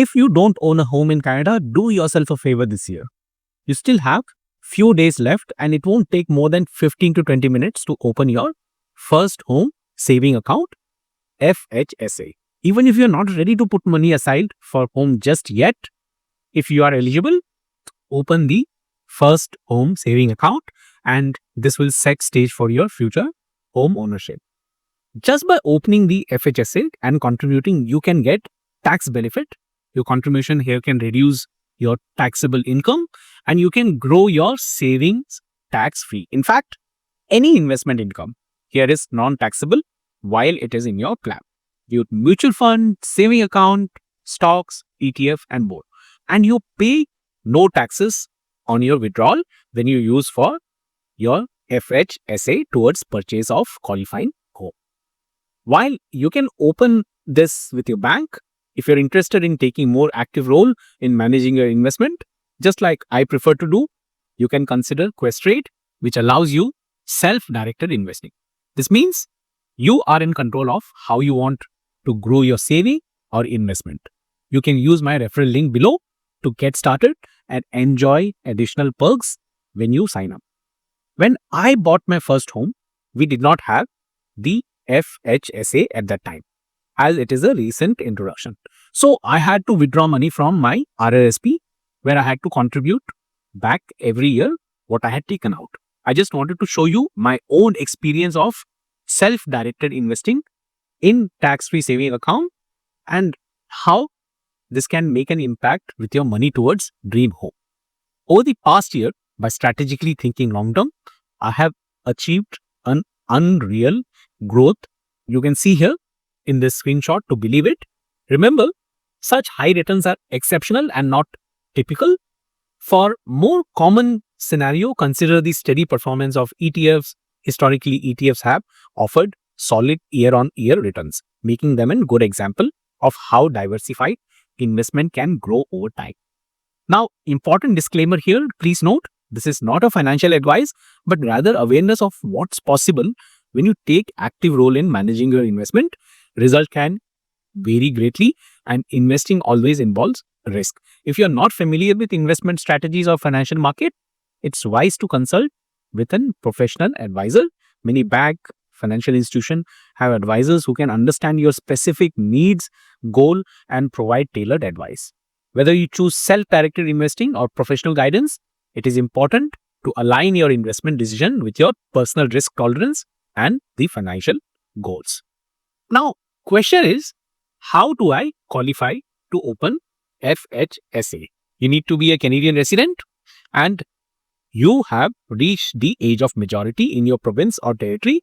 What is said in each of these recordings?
If you don't own a home in Canada, do yourself a favor this year. You still have few days left and it won't take more than 15 to 20 minutes to open your first home saving account, FHSA. Even if you're not ready to put money aside for home just yet, if you are eligible, open the first home saving account and this will set stage for your future home ownership. Just by opening the FHSA and contributing, you can get tax benefit. Your contribution here can reduce your taxable income and you can grow your savings tax free. In fact, any investment income here is non-taxable while it is in your plan. Your mutual fund, saving account, stocks, ETF and more. And you pay no taxes on your withdrawal when you use for your FHSA towards purchase of qualifying home. While you can open this with your bank, if you're interested in taking more active role in managing your investment, just like I prefer to do, you can consider Questrade, which allows you self-directed investing. This means you are in control of how you want to grow your saving or investment. You can use my referral link below to get started and enjoy additional perks when you sign up. When I bought my first home, we did not have the FHSA at that time, as it is a recent introduction. So I had to withdraw money from my RRSP where I had to contribute back every year what I had taken out. I just wanted to show you my own experience of self-directed investing in tax-free saving account and how this can make an impact with your money towards dream home. Over the past year, by strategically thinking long term, I have achieved an unreal growth. You can see here in this screenshot to believe it. Remember, such high returns are exceptional and not typical. For more common scenario, consider the steady performance of ETFs. Historically, ETFs have offered solid year-on-year returns, making them a good example of how diversified investment can grow over time. Now, important disclaimer here, please note, this is not a financial advice, but rather awareness of what's possible when you take active role in managing your investment. Result can vary greatly and investing always involves risk. If you're not familiar with investment strategies or financial market, it's wise to consult with a professional advisor. Many bank, financial institutions have advisors who can understand your specific needs, goal, and provide tailored advice. Whether you choose self-directed investing or professional guidance, it is important to align your investment decision with your personal risk tolerance and the financial goals. Now, question is, how do I qualify to open FHSA? You need to be a Canadian resident and you have reached the age of majority in your province or territory.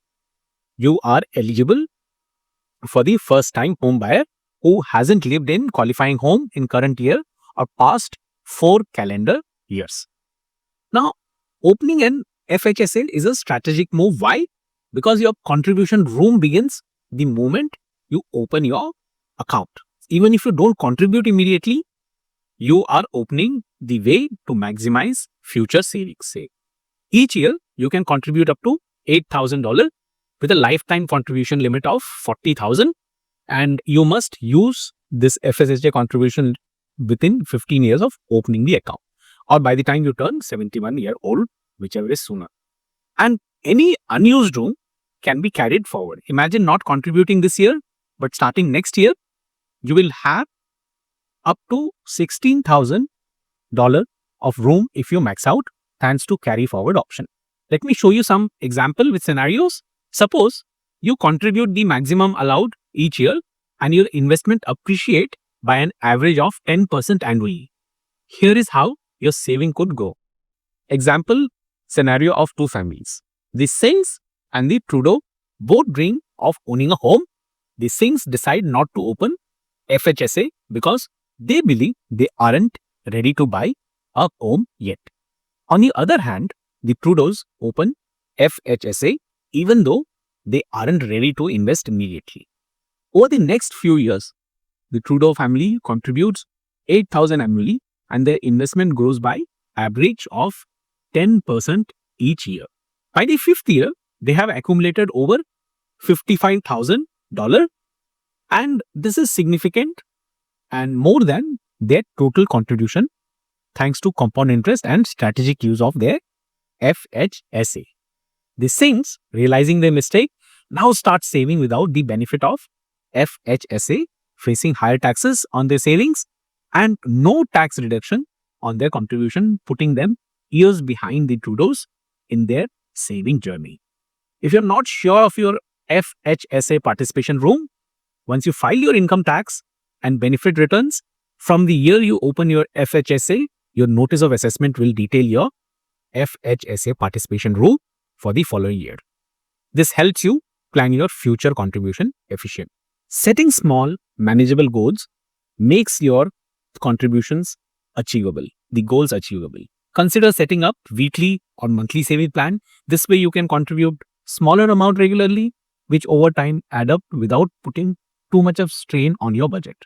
You are eligible for the first-time home buyer who hasn't lived in qualifying home in current year or past 4 calendar years. Now, opening an FHSA is a strategic move. Why? Because your contribution room begins the moment you open your account. Even if you don't contribute immediately, you are opening the way to maximize future savings. Each year, you can contribute up to $8,000 with a lifetime contribution limit of $40,000, and you must use this FHSA contribution within 15 years of opening the account or by the time you turn 71 years old, whichever is sooner. And any unused room can be carried forward. Imagine not contributing this year, but starting next year, you will have up to $16,000 of room if you max out, thanks to carry forward option. Let me show you some example with scenarios. Suppose you contribute the maximum allowed each year and your investment appreciate by an average of 10% annually. Here is how your saving could go. Example scenario of 2 families. The Singhs and the Trudeau both dream of owning a home. The Singhs decide not to open FHSA because they believe they aren't ready to buy a home yet. On the other hand, the Trudeaus open FHSA even though they aren't ready to invest immediately. Over the next few years, the Trudeau family contributes $8,000 annually and their investment grows by average of 10% each year. By the 5th year, they have accumulated over $55,000, and this is significant and more than their total contribution thanks to compound interest and strategic use of their FHSA. The Singhs, realizing their mistake, now start saving without the benefit of FHSA, facing higher taxes on their savings and no tax reduction on their contribution, putting them years behind the Trudeaus in their saving journey. If you're not sure of your FHSA participation room, once you file your income tax and benefit returns, from the year you open your FHSA, your notice of assessment will detail your FHSA participation rule for the following year. This helps you plan your future contribution efficient. Setting small, manageable goals makes your contributions achievable, the goals achievable. Consider setting up weekly or monthly saving plan. This way you can contribute smaller amount regularly, which over time add up without putting too much of strain on your budget.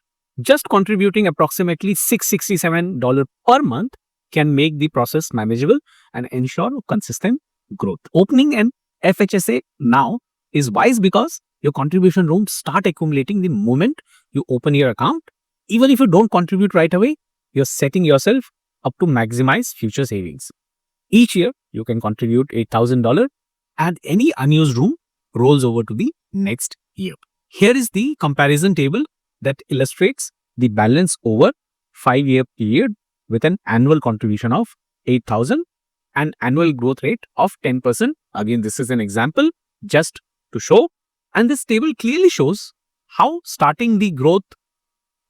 Just contributing approximately $667 per month can make the process manageable and ensure consistent growth. Opening an FHSA now is wise because your contribution rooms start accumulating the moment you open your account. Even if you don't contribute right away, you're setting yourself up to maximize future savings. Each year, you can contribute $8,000 and any unused room rolls over to the next year. Here is the comparison table that illustrates the balance over 5-year period with an annual contribution of 8,000 and annual growth rate of 10%. Again, this is an example just to show. And this table clearly shows how starting the growth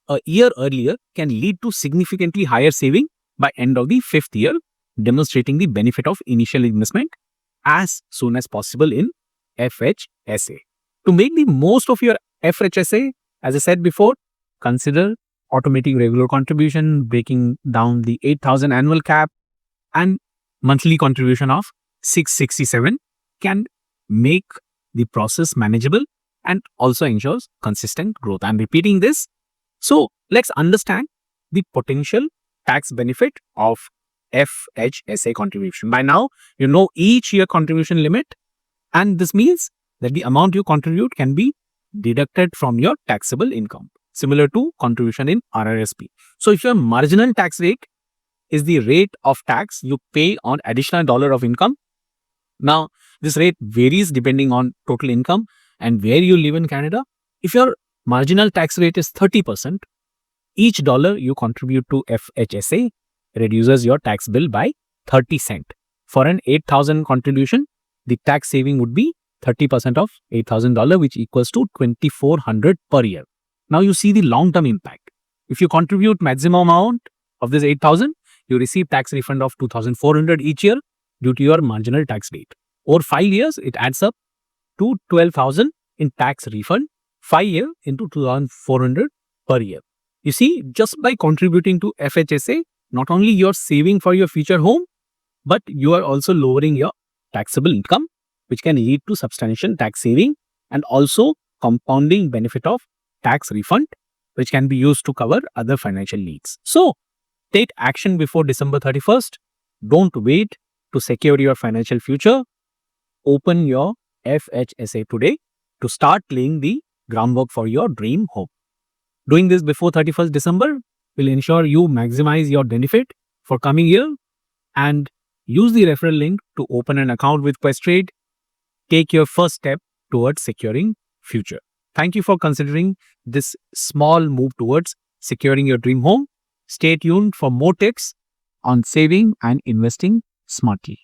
a year earlier can lead to significantly higher saving by end of the 5th year, demonstrating the benefit of initial investment as soon as possible in FHSA. To make the most of your FHSA, as I said before, consider automating regular contribution, breaking down the 8,000 annual cap, and monthly contribution of 667 can make the process manageable and also ensures consistent growth. I'm repeating this. So let's understand the potential tax benefit of FHSA contribution. By now, you know each year contribution limit, and this means that the amount you contribute can be deducted from your taxable income, similar to contribution in RRSP. So if your marginal tax rate is the rate of tax you pay on additional dollar of income, now this rate varies depending on total income and where you live in Canada. If your marginal tax rate is 30%, each dollar you contribute to FHSA reduces your tax bill by 30 cents. For an 8,000 contribution, the tax saving would be 30% of $8,000, which equals to $2,400 per year. Now you see the long-term impact. If you contribute maximum amount of this 8,000, you receive tax refund of $2,400 each year due to your marginal tax rate. Over 5 years, it adds up to $12,000 in tax refund, 5 years into $2,400 per year. You see, just by contributing to FHSA, not only you're saving for your future home, but you are also lowering your taxable income, which can lead to substantial tax saving and also compounding benefit of tax refund, which can be used to cover other financial needs. So, take action before December 31st. Don't wait to secure your financial future. Open your FHSA today to start laying the groundwork for your dream home. Doing this before 31st December will ensure you maximize your benefit for coming year, and use the referral link to open an account with Questrade. Take your first step towards securing future. Thank you for considering this small move towards securing your dream home. Stay tuned for more tips on saving and investing smartly.